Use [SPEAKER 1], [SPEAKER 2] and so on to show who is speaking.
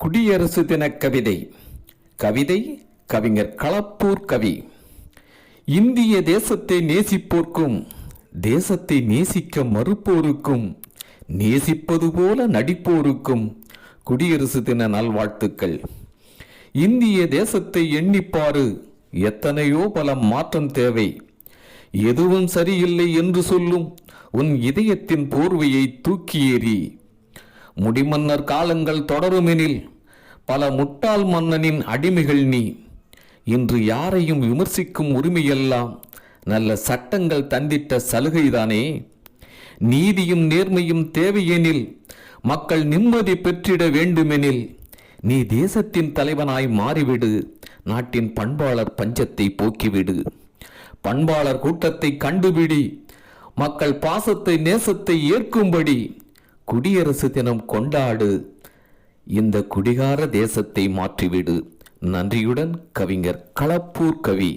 [SPEAKER 1] குடியரசு தின கவிதை. கவிதை கவிஞர் களப்பூர் கவி. இந்திய தேசத்தை நேசிப்போர்க்கும் தேசத்தை நேசிக்க மறுப்போருக்கும் நேசிப்பது போல நடிப்போருக்கும் குடியரசு தின நல்வாழ்த்துக்கள். இந்திய தேசத்தை எண்ணிப்பாரு, எத்தனையோ பல மாற்றம் தேவை. எதுவும் சரியில்லை என்று சொல்லும் உன் இதயத்தின் போர்வையை தூக்கி எறி. முடிமன்னர் காலங்கள் தொடருமெனில் பல முட்டாள் மன்னனின் அடிமைகள் நீ. இன்று யாரையும் விமர்சிக்கும் உரிமையெல்லாம் நல்ல சட்டங்கள் தந்திட்ட சலுகைதானே. நீதியும் நேர்மையும் தேவையெனில், மக்கள் நிம்மதி பெற்றிட வேண்டுமெனில் நீ தேசத்தின் தலைவனாய் மாறிவிடு. நாட்டின் பண்பாளர் பஞ்சத்தை போக்கிவிடு. பண்பாளர் கூட்டத்தை கண்டுபிடி. மக்கள் பாசத்தை நேசத்தை ஏற்கும்படி குடியரசு தினம் கொண்டாடு. இந்த குடிகார தேசத்தை மாற்றிவிடு. நன்றியுடன் கவிஞர் களப்பூர் கவி.